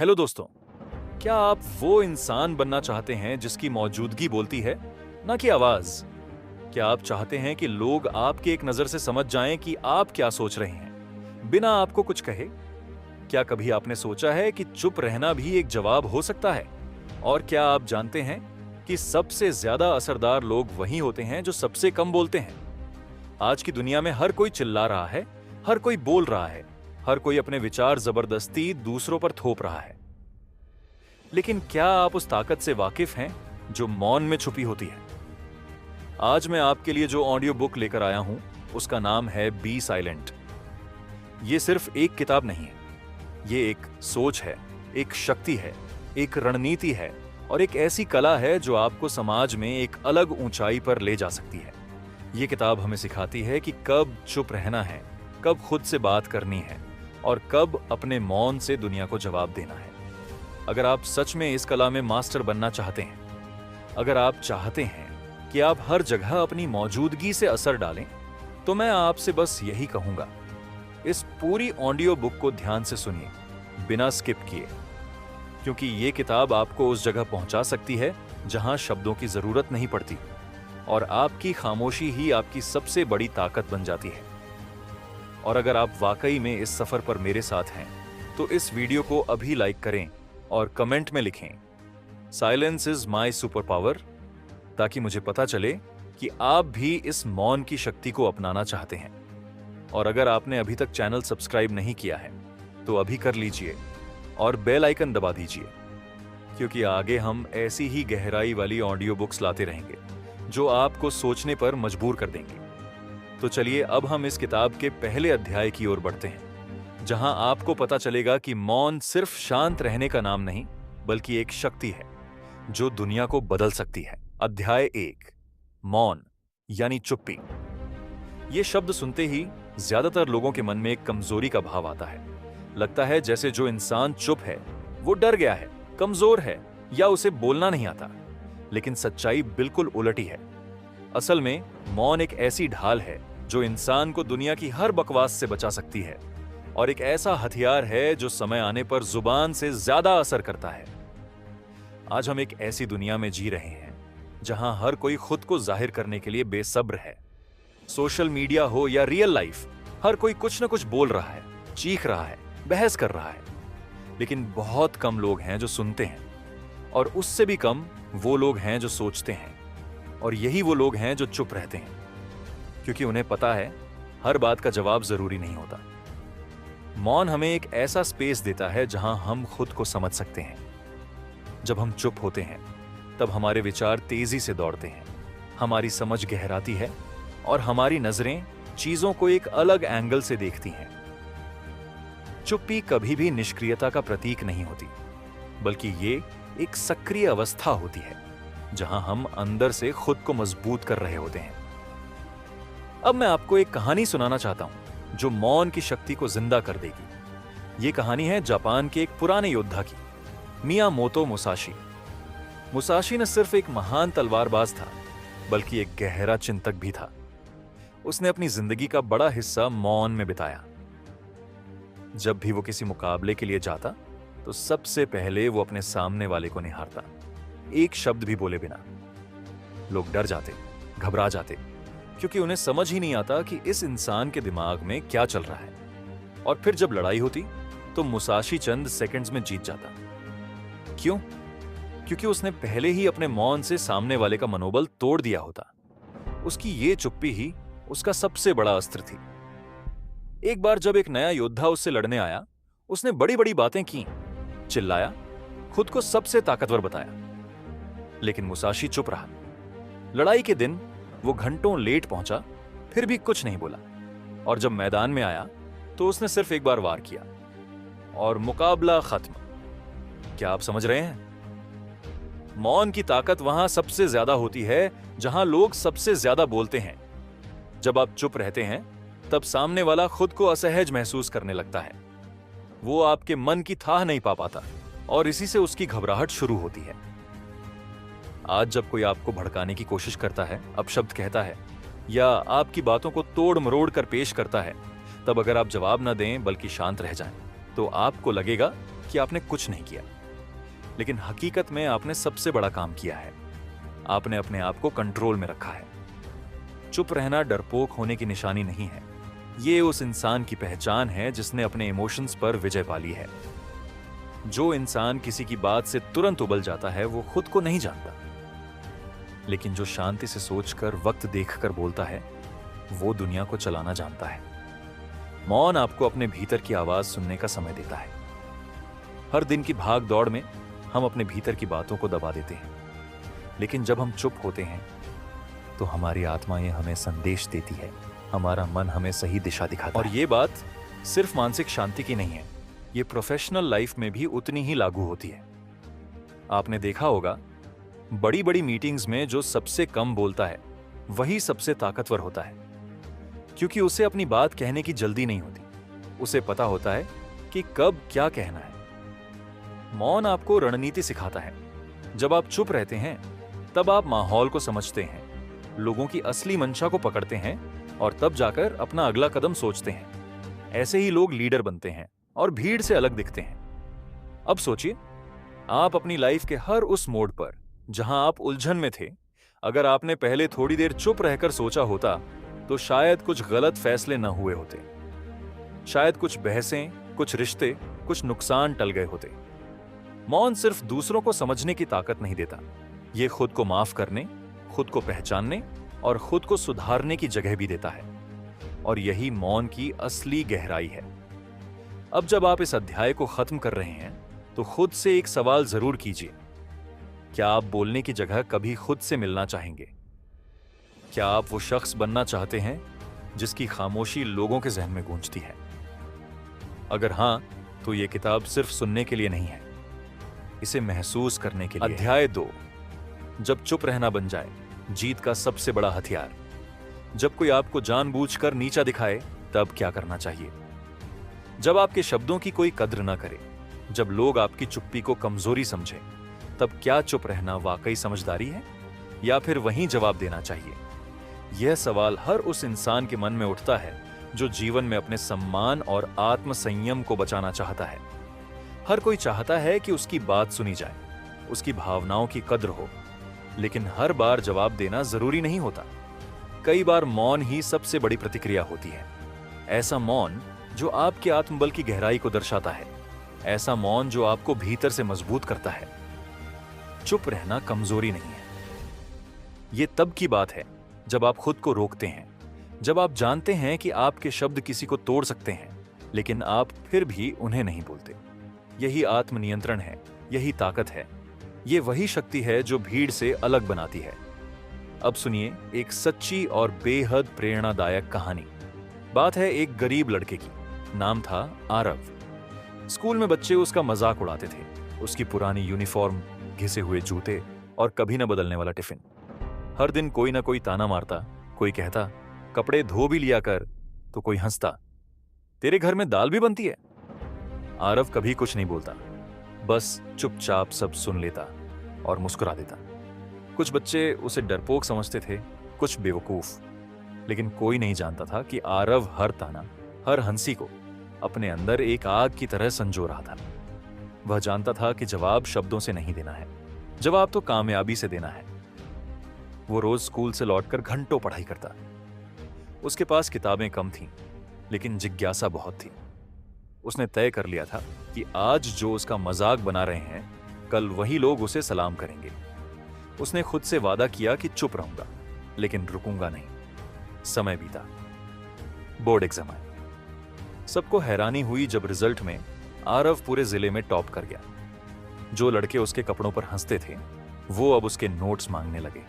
Hello दोस्तों, क्या आप वो इंसान बनना चाहते हैं जिसकी मौजूदगी बोलती है, ना कि आवाज? क्या आप चाहते हैं कि लोग आपकी एक नजर से समझ जाएं कि आप क्या सोच रहे हैं, बिना आपको कुछ कहे? क्या कभी आपने सोचा है कि चुप रहना भी एक जवाब हो सकता है? और क्या आप जानते हैं कि सबसे ज्यादा असरदार लोग वही होते हैं जो सबसे कम बोलते हैं? आज की दुनिया में हर कोई चिल्ला रहा है, हर कोई बोल रहा है, हर कोई अपने विचार जबरदस्ती दूसरों पर थोप रहा है। लेकिन क्या आप उस ताकत से वाकिफ हैं जो मौन में छुपी होती है? आज मैं आपके लिए जो ऑडियो बुक लेकर आया हूं, उसका नाम है बी साइलेंट। ये सिर्फ एक किताब नहीं है, ये एक सोच है, एक शक्ति है, एक रणनीति है और एक ऐसी कला है जो आपको समाज में एक अलग ऊंचाई पर ले जा सकती है। ये किताब हमें सिखाती है कि कब चुप रहना है, कब खुद से बात करनी है और कब अपने मौन से दुनिया को जवाब देना है। अगर आप सच में इस कला में मास्टर बनना चाहते हैं, अगर आप चाहते हैं कि आप हर जगह अपनी मौजूदगी से असर डालें, तो मैं आपसे बस यही कहूंगा, इस पूरी ऑडियो बुक को ध्यान से सुनिए, बिना स्किप किए, क्योंकि ये किताब आपको उस जगह पहुंचा सकती है जहां शब्दों की जरूरत नहीं पड़ती और आपकी खामोशी ही आपकी सबसे बड़ी ताकत बन जाती है। और अगर आप वाकई में इस सफर पर मेरे साथ हैं, तो इस वीडियो को अभी लाइक करें और कमेंट में लिखें, silence is my super power, ताकि मुझे पता चले कि आप भी इस मौन की शक्ति को अपनाना चाहते हैं। और अगर आपने अभी तक चैनल सब्सक्राइब नहीं किया है, तो अभी कर लीजिए और बेल आइकन दबा दीजिए, क्योंकि आगे हम ऐसी ही गहराई वाली ऑडियो बुक्स लाते रहेंगे जो आपको सोचने पर मजबूर कर देंगे। तो चलिए अब हम इस किताब के पहले अध्याय की ओर बढ़ते हैं, जहां आपको पता चलेगा कि मौन सिर्फ शांत रहने का नाम नहीं, बल्कि एक शक्ति है जो दुनिया को बदल सकती है। अध्याय 1, मौन यानी चुप्पी। ये शब्द सुनते ही ज्यादातर लोगों के मन में एक कमजोरी का भाव आता है। लगता है जैसे जो इंसान चुप है वो डर गया है, कमजोर है या उसे बोलना नहीं आता। लेकिन सच्चाई बिल्कुल उलटी है। असल में मौन एक ऐसी ढाल है जो इंसान को दुनिया की हर बकवास से बचा सकती है और एक ऐसा हथियार है जो समय आने पर जुबान से ज्यादा असर करता है। आज हम एक ऐसी दुनिया में जी रहे हैं जहां हर कोई खुद को जाहिर करने के लिए बेसब्र है। सोशल मीडिया हो या रियल लाइफ, हर कोई कुछ न कुछ बोल रहा है, चीख रहा है, बहस कर रहा है। लेकिन बहुत कम लोग हैं जो सुनते हैं, और उससे भी कम वो लोग हैं जो सोचते हैं। और यही वो लोग हैं जो चुप रहते हैं, क्योंकि उन्हें पता है हर बात का जवाब जरूरी नहीं होता। मौन हमें एक ऐसा स्पेस देता है जहां हम खुद को समझ सकते हैं। जब हम चुप होते हैं, तब हमारे विचार तेजी से दौड़ते हैं, हमारी समझ गहराती है और हमारी नजरें चीजों को एक अलग एंगल से देखती हैं। चुप्पी कभी भी निष्क्रियता का प्रतीक नहीं होती, बल्कि ये एक सक्रिय अवस्था होती है जहां हम अंदर से खुद को मजबूत कर रहे होते हैं। अब मैं आपको एक कहानी सुनाना चाहता हूं जो मौन की शक्ति को जिंदा कर देगी। ये कहानी है जापान के एक पुराने योद्धा की, मियामोतो मुसाशी। मुसाशी न सिर्फ एक महान तलवारबाज था, बल्कि एक गहरा चिंतक भी था। उसने अपनी जिंदगी का बड़ा हिस्सा मौन में बिताया। जब भी वो किसी मुकाबले के लिए जाता, तो सबसे पहले वो अपने सामने वाले को निहारता, एक शब्द भी बोले बिना। लोग डर जाते, घबरा जाते, क्योंकि उन्हें समझ ही नहीं आता कि इस इंसान के दिमाग में क्या चल रहा है। और फिर जब लड़ाई होती, तो मुसाशी चंद सेकंड्स में जीत जाता। क्यों? क्योंकि उसने पहले ही अपने मौन से सामने वाले का मनोबल तोड़ दिया होता। उसकी ये चुप्पी ही उसका सबसे बड़ा अस्त्र थी। एक बार जब एक नया योद्धा उससे लड़ने आया, उसने बड़ी बड़ी बातें की, चिल्लाया, खुद को सबसे ताकतवर बताया। लेकिन मुसाशी चुप रहा। लड़ाई के दिन वो घंटों लेट पहुंचा, फिर भी कुछ नहीं बोला। और जब मैदान में आया, तो उसने सिर्फ एक बार वार किया और मुकाबला खत्म। क्या आप समझ रहे हैं? मौन की ताकत वहां सबसे ज्यादा होती है जहां लोग सबसे ज्यादा बोलते हैं। जब आप चुप रहते हैं, तब सामने वाला खुद को असहज महसूस करने लगता है। वो आपके मन की थाह नहीं पा पाता और इसी से उसकी घबराहट शुरू होती है। आज जब कोई आपको भड़काने की कोशिश करता है, अपशब्द कहता है या आपकी बातों को तोड़ मरोड़ कर पेश करता है, तब अगर आप जवाब न दें बल्कि शांत रह जाएं, तो आपको लगेगा कि आपने कुछ नहीं किया, लेकिन हकीकत में आपने सबसे बड़ा काम किया है। आपने अपने आप को कंट्रोल में रखा है। चुप रहना डरपोक होने की निशानी नहीं है। ये उस इंसान की पहचान है जिसने अपने इमोशंस पर विजय पा ली है। जो इंसान किसी की बात से तुरंत उबल जाता है वो खुद को नहीं जानता, लेकिन जो शांति से सोचकर वक्त देखकर बोलता है वो दुनिया को चलाना जानता है। मौन आपको अपने भीतर की आवाज सुनने का समय देता है। हर दिन की भाग दौड़ में हम अपने भीतर की बातों को दबा देते हैं, लेकिन जब हम चुप होते हैं तो हमारी आत्माएं हमें संदेश देती है, हमारा मन हमें सही दिशा दिखाता है। और ये बात सिर्फ मानसिक शांति की नहीं है, ये प्रोफेशनल लाइफ में भी उतनी ही लागू होती है। आपने देखा होगा, बड़ी बड़ी मीटिंग्स में जो सबसे कम बोलता है वही सबसे ताकतवर होता है, क्योंकि उसे अपनी बात कहने की जल्दी नहीं होती। उसे पता होता है कि कब क्या कहना है। मौन आपको रणनीति सिखाता है। जब आप चुप रहते हैं तब आप माहौल को समझते हैं, लोगों की असली मंशा को पकड़ते हैं और तब जाकर अपना अगला कदम सोचते हैं। ऐसे ही लोग लीडर बनते हैं और भीड़ से अलग दिखते हैं। अब सोचिए, आप अपनी लाइफ के हर उस मोड़ पर जहां आप उलझन में थे, अगर आपने पहले थोड़ी देर चुप रहकर सोचा होता तो शायद कुछ गलत फैसले न हुए होते। शायद कुछ बहसें, कुछ रिश्ते, कुछ नुकसान टल गए होते। मौन सिर्फ दूसरों को समझने की ताकत नहीं देता, ये खुद को माफ करने, खुद को पहचानने और खुद को सुधारने की जगह भी देता है। और यही मौन की असली गहराई है। अब जब आप इस अध्याय को खत्म कर रहे हैं तो खुद से एक सवाल जरूर कीजिए। क्या आप बोलने की जगह कभी खुद से मिलना चाहेंगे? क्या आप वो शख्स बनना चाहते हैं जिसकी खामोशी लोगों के जहन में गूंजती है? अगर हां, तो यह किताब सिर्फ सुनने के लिए नहीं है, इसे महसूस करने के लिए। अध्याय 2, जब चुप रहना बन जाए जीत का सबसे बड़ा हथियार। जब कोई आपको जानबूझकर नीचा दिखाए तब क्या करना चाहिए? जब आपके शब्दों की कोई कद्र ना करे, जब लोग आपकी चुप्पी को कमजोरी समझें, तब क्या चुप रहना वाकई समझदारी है या फिर वहीं जवाब देना चाहिए? यह सवाल हर उस इंसान के मन में उठता है जो जीवन में अपने सम्मान और आत्म संयम को बचाना चाहता है। हर कोई चाहता है कि उसकी बात सुनी जाए, उसकी भावनाओं की कद्र हो, लेकिन हर बार जवाब देना जरूरी नहीं होता। कई बार मौन ही सबसे बड़ी प्रतिक्रिया होती है। ऐसा मौन जो आपके आत्मबल की गहराई को दर्शाता है, ऐसा मौन जो आपको भीतर से मजबूत करता है। चुप रहना कमजोरी नहीं है, यह तब की बात है जब आप खुद को रोकते हैं, जब आप जानते हैं कि आपके शब्द किसी को तोड़ सकते हैं, लेकिन आप फिर भी उन्हें नहीं बोलते। यही आत्मनियंत्रण है, यही ताकत है, यह वही शक्ति है जो भीड़ से अलग बनाती है। अब सुनिए एक सच्ची और बेहद प्रेरणादायक कहानी। बात है एक गरीब लड़के की, नाम था आरव। स्कूल में बच्चे उसका मजाक उड़ाते थे। उसकी पुरानी यूनिफॉर्म, घिसे हुए जूते और कभी न बदलने वाला टिफिन। हर दिन कोई ना कोई ताना मारता, कोई कहता कपड़े धो भी लिया कर, तो कोई हंसता तेरे घर में दाल भी बनती है। आरव कभी कुछ नहीं बोलता, बस चुपचाप सब सुन लेता और मुस्कुरा देता। कुछ बच्चे उसे डरपोक समझते थे, कुछ बेवकूफ, लेकिन कोई नहीं जानता था कि आरव हर ताना, हर हंसी को अपने अंदर एक आग की तरह संजो रहा था। वह जानता था कि जवाब शब्दों से नहीं देना है, जवाब तो कामयाबी से देना है। वो रोज स्कूल से लौटकर घंटों पढ़ाई करता। उसके पास किताबें कम थीं, लेकिन जिज्ञासा बहुत थी। उसने तय कर लिया था कि आज जो उसका मजाक बना रहे हैं, कल वही लोग उसे सलाम करेंगे। उसने खुद से वादा किया कि चुप रहूंगा, लेकिन रुकूंगा नहीं। समय बीता, बोर्ड एग्जाम आए। सबको हैरानी हुई जब रिजल्ट में आरव पूरे जिले में टॉप कर गया। जो लड़के उसके कपड़ों पर हंसते थे, वो अब उसके नोट्स मांगने लगे।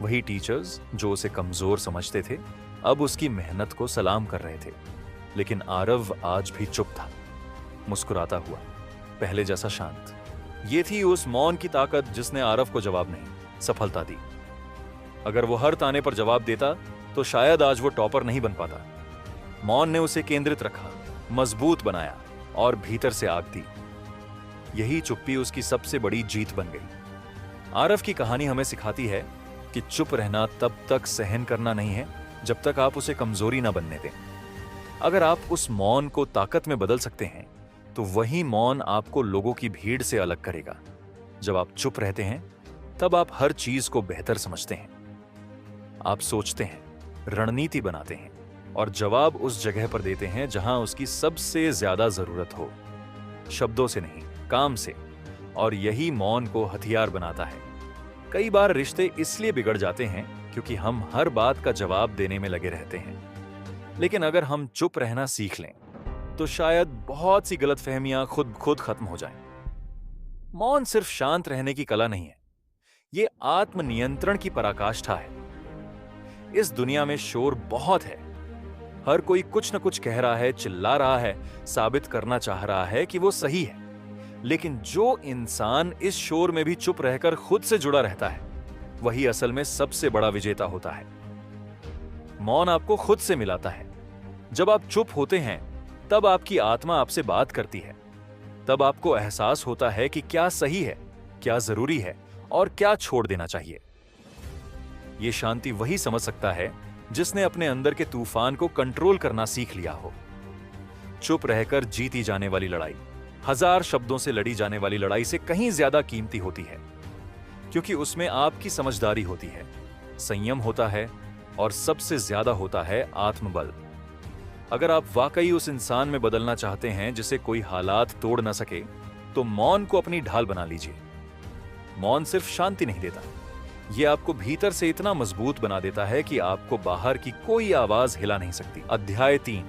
वही टीचर्स जो उसे कमजोर समझते थे, अब उसकी मेहनत को सलाम कर रहे थे। लेकिन आरव आज भी चुप था, मुस्कुराता हुआ, पहले जैसा शांत। ये थी उस मौन की ताकत जिसने आरव को जवाब नहीं, सफलता दी। अगर वो हर ताने पर जवाब देता तो शायद आज वो टॉपर नहीं बन पाता। मौन ने उसे केंद्रित रखा, मजबूत बनाया और भीतर से आग दी। यही चुप्पी उसकी सबसे बड़ी जीत बन गई। आरव की कहानी हमें सिखाती है कि चुप रहना तब तक सहन करना नहीं है जब तक आप उसे कमजोरी ना बनने दें। अगर आप उस मौन को ताकत में बदल सकते हैं तो वही मौन आपको लोगों की भीड़ से अलग करेगा। जब आप चुप रहते हैं, तब आप हर चीज को बेहतर समझते हैं। आप सोचते हैं, रणनीति बनाते हैं और जवाब उस जगह पर देते हैं जहां उसकी सबसे ज्यादा जरूरत हो, शब्दों से नहीं, काम से। और यही मौन को हथियार बनाता है। कई बार रिश्ते इसलिए बिगड़ जाते हैं क्योंकि हम हर बात का जवाब देने में लगे रहते हैं। लेकिन अगर हम चुप रहना सीख लें, तो शायद बहुत सी गलतफहमियां खुद खुद खत्म हो जाएं। मौन सिर्फ शांत रहने की कला नहीं है, ये आत्मनियंत्रण की पराकाष्ठा है। इस दुनिया में शोर बहुत है। हर कोई कुछ न कुछ कह रहा है, चिल्ला रहा है, साबित करना चाह रहा है कि वो सही है। लेकिन जो इंसान इस शोर में भी चुप रहकर खुद से जुड़ा रहता है, वही असल में सबसे बड़ा विजेता होता है। मौन आपको खुद से मिलाता है। जब आप चुप होते हैं, तब आपकी आत्मा आपसे बात करती है। तब आपको एहसास होता है कि क्या सही है, क्या जरूरी है और क्या छोड़ देना चाहिए। यह शांति वही समझ सकता है जिसने अपने अंदर के तूफान को कंट्रोल करना सीख लिया हो। चुप रहकर जीती जाने वाली लड़ाई हजार शब्दों से लड़ी जाने वाली लड़ाई से कहीं ज्यादा कीमती होती है, क्योंकि उसमें आपकी समझदारी होती है, संयम होता है और सबसे ज्यादा होता है आत्मबल। अगर आप वाकई उस इंसान में बदलना चाहते हैं जिसे कोई हालात तोड़ ना सके, तो मौन को अपनी ढाल बना लीजिए। मौन सिर्फ शांति नहीं देता, यह आपको भीतर से इतना मजबूत बना देता है कि आपको बाहर की कोई आवाज हिला नहीं सकती। अध्याय 3,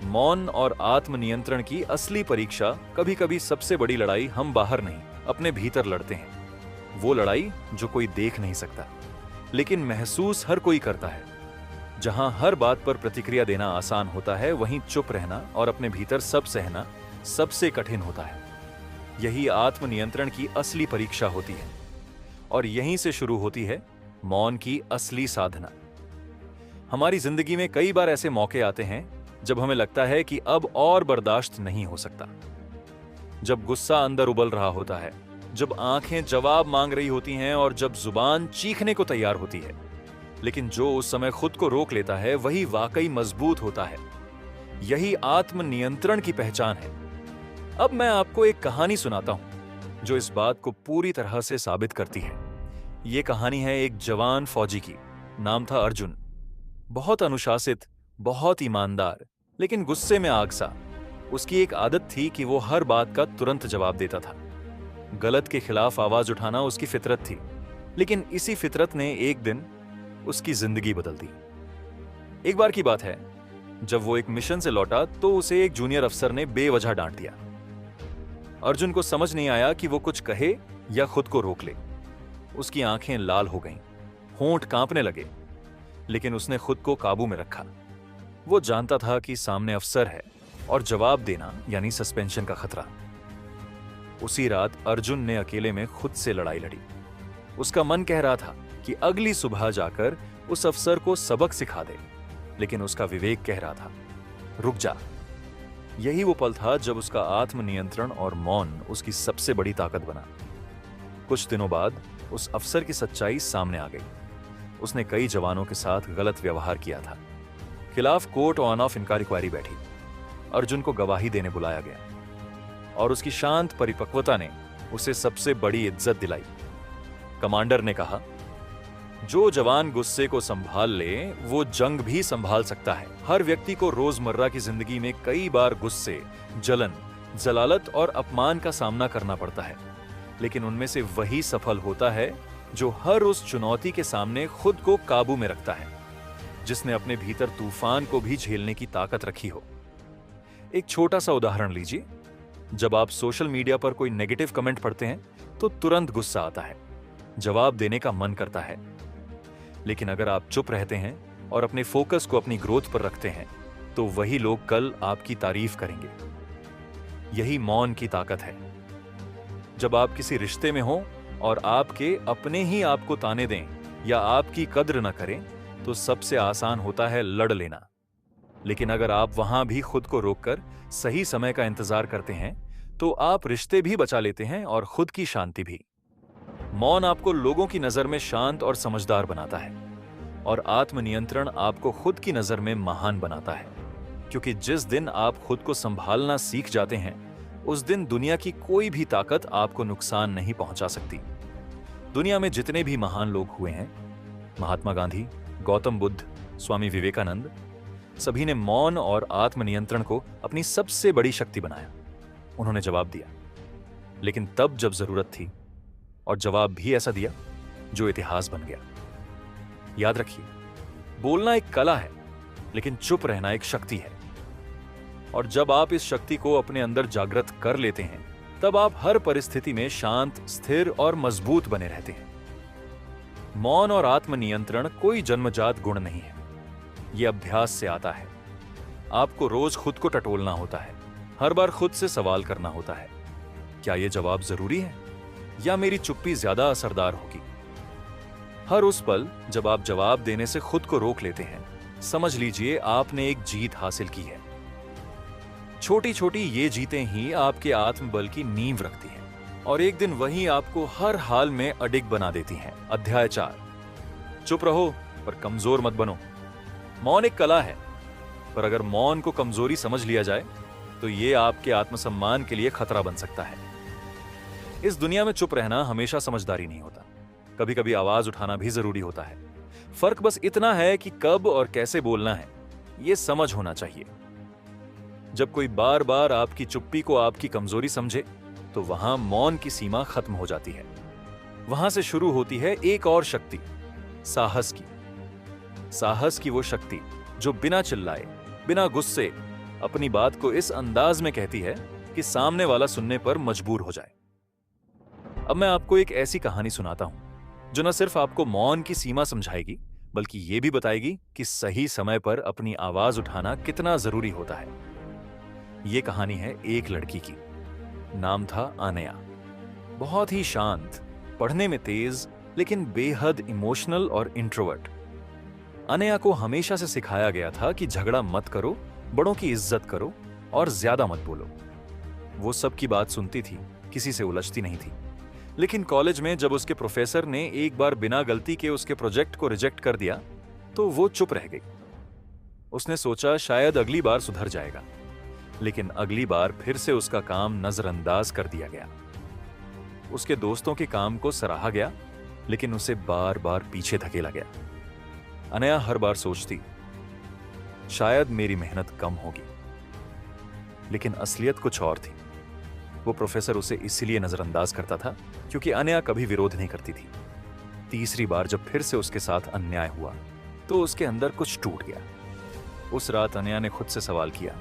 मौन और आत्मनियंत्रण की असली परीक्षा। कभी कभी सबसे बड़ी लड़ाई हम बाहर नहीं, अपने भीतर लड़ते हैं। वो लड़ाई जो कोई देख नहीं सकता, लेकिन महसूस हर कोई करता है। जहां हर बात पर प्रतिक्रिया देना आसान होता है, वहीं चुप रहना और अपने भीतर सब सहना सबसे कठिन होता है। यही आत्मनियंत्रण की असली परीक्षा होती है और यहीं से शुरू होती है मौन की असली साधना। हमारी जिंदगी में कई बार ऐसे मौके आते हैं जब हमें लगता है कि अब और बर्दाश्त नहीं हो सकता। जब गुस्सा अंदर उबल रहा होता है, जब आंखें जवाब मांग रही होती हैं और जब जुबान चीखने को तैयार होती है। लेकिन जो उस समय खुद को रोक लेता है, वही वाकई मजबूत होता है। यही आत्मनियंत्रण की पहचान है। अब मैं आपको एक कहानी सुनाता हूं जो इस बात को पूरी तरह से साबित करती है। यह कहानी है एक जवान फौजी की। नाम था अर्जुन। बहुत अनुशासित, बहुत ईमानदार, लेकिन गुस्से में आग सा। उसकी एक आदत थी कि वो हर बात का तुरंत जवाब देता था। गलत के खिलाफ आवाज उठाना उसकी फितरत थी। लेकिन इसी फितरत ने एक दिन उसकी जिंदगी बदल दी। एक बार की बात है, जब वो एक मिशन से लौटा तो उसे एक जूनियर अफसर ने बेवजह डांट दिया। अर्जुन को समझ नहीं आया कि वो कुछ कहे या खुद को रोक ले। उसकी आंखें लाल हो गईं, होंठ कांपने लगे, लेकिन उसने खुद को काबू में रखा। वो जानता था कि सामने अफसर है और जवाब देना यानी सस्पेंशन का खतरा। उसी रात अर्जुन ने अकेले में खुद से लड़ाई लड़ी। उसका मन कह रहा था कि अगली सुबह जाकर उस अफसर को सबक सिखा दे, लेकिन उसका विवेक कह रहा था, रुक जा। यही वो पल था जब उसका आत्मनियंत्रण और मौन उसकी सबसे बड़ी ताकत बना। कुछ दिनों बाद उस अफसर की सच्चाई सामने आ गई। उसने कई जवानों के साथ गलत व्यवहार किया था। खिलाफ कोर्ट ऑन ऑफ इंक्वायरी बैठी। अर्जुन को गवाही देने बुलाया गया और उसकी शांत परिपक्वता ने उसे सबसे बड़ी इज्जत दिलाई। कमांडर ने कहा, जो जवान गुस्से को संभाल ले, वो जंग भी संभाल सकता है। हर व्यक्ति को रोजमर्रा की जिंदगी में कई बार गुस्से, जलन, जलालत और अपमान का सामना करना पड़ता है, लेकिन उनमें से वही सफल होता है जो हर उस चुनौती के सामने खुद को काबू में रखता है, जिसने अपने भीतर तूफान को भी झेलने की ताकत रखी हो। एक छोटा सा उदाहरण लीजिए। जब आप सोशल मीडिया पर कोई नेगेटिव कमेंट पढ़ते हैं तो तुरंत गुस्सा आता है, जवाब देने का मन करता है। लेकिन अगर आप चुप रहते हैं और अपने फोकस को अपनी ग्रोथ पर रखते हैं, तो वही लोग कल आपकी तारीफ करेंगे। यही मौन की ताकत है। जब आप किसी रिश्ते में हो और आपके अपने ही आपको ताने दें या आपकी कद्र न करें, तो सबसे आसान होता है लड़ लेना। लेकिन अगर आप वहां भी खुद को रोककर सही समय का इंतजार करते हैं, तो आप रिश्ते भी बचा लेते हैं और खुद की शांति भी। मौन आपको लोगों की नजर में शांत और समझदार बनाता है, और आत्मनियंत्रण आपको खुद की नजर में महान बनाता है। क्योंकि जिस दिन आप खुद को संभालना सीख जाते हैं, उस दिन दुनिया की कोई भी ताकत आपको नुकसान नहीं पहुंचा सकती। दुनिया में जितने भी महान लोग हुए हैं, महात्मा गांधी, गौतम बुद्ध, स्वामी विवेकानंद, सभी ने मौन और आत्मनियंत्रण को अपनी सबसे बड़ी शक्ति बनाया। उन्होंने जवाब दिया, लेकिन तब जब जरूरत थी, और जवाब भी ऐसा दिया जो इतिहास बन गया। याद रखिए, बोलना एक कला है, लेकिन चुप रहना एक शक्ति है। और जब आप इस शक्ति को अपने अंदर जागृत कर लेते हैं, तब आप हर परिस्थिति में शांत, स्थिर और मजबूत बने रहते हैं। मौन और आत्मनियंत्रण कोई जन्मजात गुण नहीं है, यह अभ्यास से आता है। आपको रोज खुद को टटोलना होता है, हर बार खुद से सवाल करना होता है, क्या यह जवाब जरूरी है या मेरी चुप्पी ज्यादा असरदार होगी। हर उस पल जब आप जवाब देने से खुद को रोक लेते हैं, समझ लीजिए आपने एक जीत हासिल की है। छोटी छोटी ये जीतें ही आपके आत्मबल की नींव रखती हैं, और एक दिन वही आपको हर हाल में अडिग बना देती हैं। अध्याय 4, चुप रहो पर कमजोर मत बनो। मौन एक कला है, पर अगर मौन को कमजोरी समझ लिया जाए तो यह आपके आत्मसम्मान के लिए खतरा बन सकता है। इस दुनिया में चुप रहना हमेशा समझदारी नहीं होता, कभी कभी आवाज उठाना भी जरूरी होता है। फर्क बस इतना है कि कब और कैसे बोलना है, यह समझ होना चाहिए। जब कोई बार बार आपकी चुप्पी को आपकी कमजोरी समझे, तो वहां मौन की सीमा खत्म हो जाती है। वहां से शुरू होती है एक और शक्ति, साहस की। साहस की वो शक्ति जो बिना चिल्लाए, बिना गुस्से अपनी बात को इस अंदाज में कहती है कि सामने वाला सुनने पर मजबूर हो जाए। अब मैं आपको एक ऐसी कहानी सुनाता हूं जो न सिर्फ आपको मौन की सीमा समझाएगी, बल्कि यह भी बताएगी कि सही समय पर अपनी आवाज उठाना कितना जरूरी होता है। यह कहानी है एक लड़की की। नाम था अनया। बहुत ही शांत, पढ़ने में तेज, लेकिन बेहद इमोशनल और इंट्रोवर्ट। अनया को हमेशा से सिखाया गया था कि झगड़ा मत करो, बड़ों की इज्जत करो और ज्यादा मत बोलो। वो सबकी बात सुनती थी, किसी से उलझती नहीं थी। लेकिन कॉलेज में जब उसके प्रोफेसर ने एक बार बिना गलती के उसके प्रोजेक्ट को रिजेक्ट कर दिया, तो वो चुप रह गई। उसने सोचा शायद अगली बार सुधर जाएगा, लेकिन अगली बार फिर से उसका काम नजरअंदाज कर दिया गया। उसके दोस्तों के काम को सराहा गया, लेकिन उसे बार बार पीछे धकेला गया। अनया हर बार सोचती, शायद मेरी मेहनत कम होगी, लेकिन असलियत कुछ और थी। वो प्रोफेसर उसे इसलिए नजरअंदाज करता था क्योंकि अनया कभी विरोध नहीं करती थी। तीसरी बार जब फिर से उसके साथ अन्याय हुआ, तो उसके अंदर कुछ टूट गया। उस रात अनया ने खुद से सवाल किया,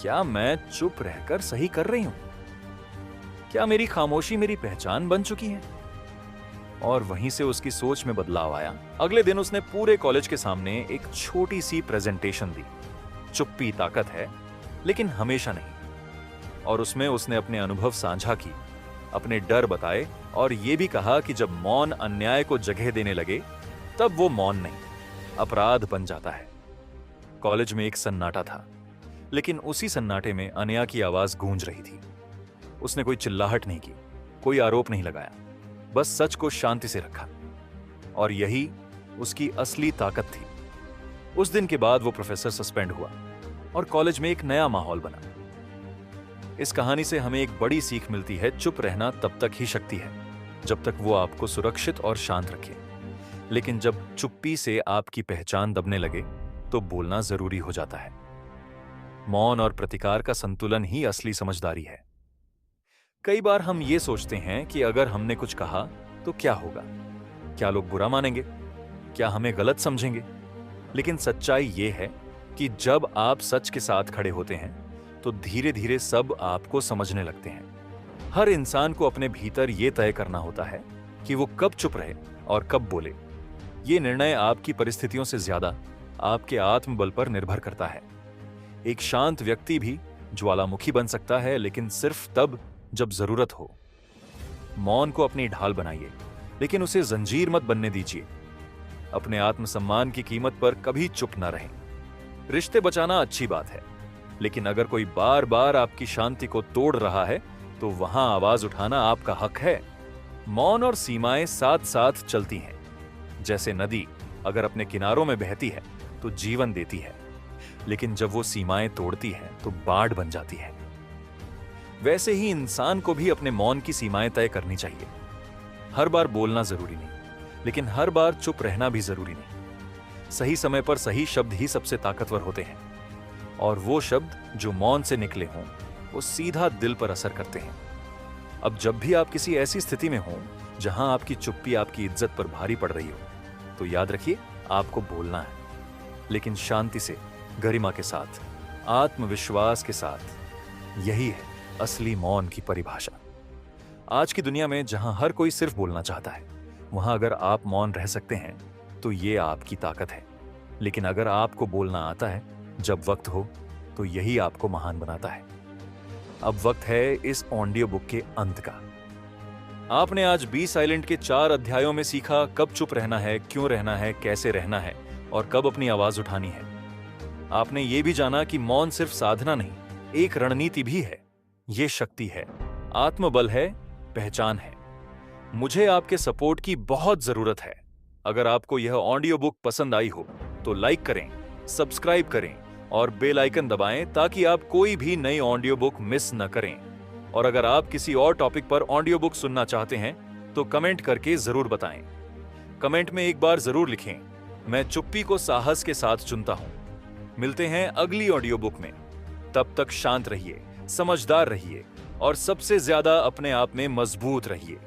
क्या मैं चुप रहकर सही कर रही हूं? क्या मेरी खामोशी मेरी पहचान बन चुकी है? और वहीं से उसकी सोच में बदलाव आया। अगले दिन उसने पूरे कॉलेज के सामने एक छोटी सी प्रेजेंटेशन दी। चुप्पी ताकत है, लेकिन हमेशा नहीं। और उसमें उसने अपने अनुभव साझा की, अपने डर बताए और यह भी कहा कि जब मौन अन्याय को जगह देने लगे, तब वो मौन नहीं, अपराध बन जाता है। कॉलेज में एक सन्नाटा था, लेकिन उसी सन्नाटे में अनया की आवाज गूंज रही थी। उसने कोई चिल्लाहट नहीं की, कोई आरोप नहीं लगाया, बस सच को शांति से रखा। और यही उसकी असली ताकत थी। उस दिन के बाद वो प्रोफेसर सस्पेंड हुआ और कॉलेज में एक नया माहौल बना। इस कहानी से हमें एक बड़ी सीख मिलती है, चुप रहना तब तक ही शक्ति है जब तक वो आपको सुरक्षित और शांत रखे। लेकिन जब चुप्पी से आपकी पहचान दबने लगे, तो बोलना जरूरी हो जाता है। मौन और प्रतिकार का संतुलन ही असली समझदारी है। कई बार हम ये सोचते हैं कि अगर हमने कुछ कहा तो क्या होगा? क्या लोग बुरा मानेंगे? क्या हमें गलत समझेंगे? लेकिन सच्चाई ये है कि जब आप सच के साथ खड़े होते हैं, तो धीरे धीरे सब आपको समझने लगते हैं। हर इंसान को अपने भीतर यह तय करना होता है कि वो कब चुप रहे और कब बोले। ये निर्णय आपकी परिस्थितियों से ज्यादा आपके आत्मबल पर निर्भर करता है। एक शांत व्यक्ति भी ज्वालामुखी बन सकता है, लेकिन सिर्फ तब जब जरूरत हो। मौन को अपनी ढाल बनाइए, लेकिन उसे जंजीर मत बनने दीजिए। अपने आत्मसम्मान की कीमत पर कभी चुप न रहें। रिश्ते बचाना अच्छी बात है, लेकिन अगर कोई बार बार आपकी शांति को तोड़ रहा है, तो वहां आवाज उठाना आपका हक है। मौन और सीमाएं साथ साथ चलती हैं। जैसे नदी अगर अपने किनारों में बहती है तो जीवन देती है, लेकिन जब वो सीमाएं तोड़ती है तो बाढ़ बन जाती है। वैसे ही इंसान को भी अपने मौन की सीमाएं तय करनी चाहिए। हर बार बोलना जरूरी नहीं, लेकिन हर बार चुप रहना भी जरूरी नहीं। सही समय पर सही शब्द ही सबसे ताकतवर होते हैं, और वो शब्द जो मौन से निकले हों वो सीधा दिल पर असर करते हैं। अब जब भी आप किसी ऐसी स्थिति में हों जहां आपकी चुप्पी आपकी इज्जत पर भारी पड़ रही हो, तो याद रखिए आपको बोलना है, लेकिन शांति से, गरिमा के साथ, आत्मविश्वास के साथ। यही है असली मौन की परिभाषा। आज की दुनिया में जहां हर कोई सिर्फ बोलना चाहता है, वहां अगर आप मौन रह सकते हैं तो ये आपकी ताकत है। लेकिन अगर आपको बोलना आता है जब वक्त हो, तो यही आपको महान बनाता है। अब वक्त है इस ऑडियो बुक के अंत का। आपने आज बी साइलेंट के 4 अध्यायों में सीखा कब चुप रहना है, क्यों रहना है, कैसे रहना है और कब अपनी आवाज उठानी है। आपने ये भी जाना कि मौन सिर्फ साधना नहीं, एक रणनीति भी है। ये शक्ति है, आत्मबल है, पहचान है। मुझे आपके सपोर्ट की बहुत जरूरत है। अगर आपको यह ऑडियो बुक पसंद आई हो तो लाइक करें, सब्सक्राइब करें और बेल आइकन दबाएं ताकि आप कोई भी नई ऑडियो बुक मिस न करें। और अगर आप किसी और टॉपिक पर ऑडियो बुक सुनना चाहते हैं तो कमेंट करके जरूर बताएं। कमेंट में एक बार जरूर लिखें, मैं चुप्पी को साहस के साथ चुनता हूं। मिलते हैं अगली ऑडियो बुक में। तब तक शांत रहिए, समझदार रहिए और सबसे ज्यादा अपने आप में मजबूत रहिए।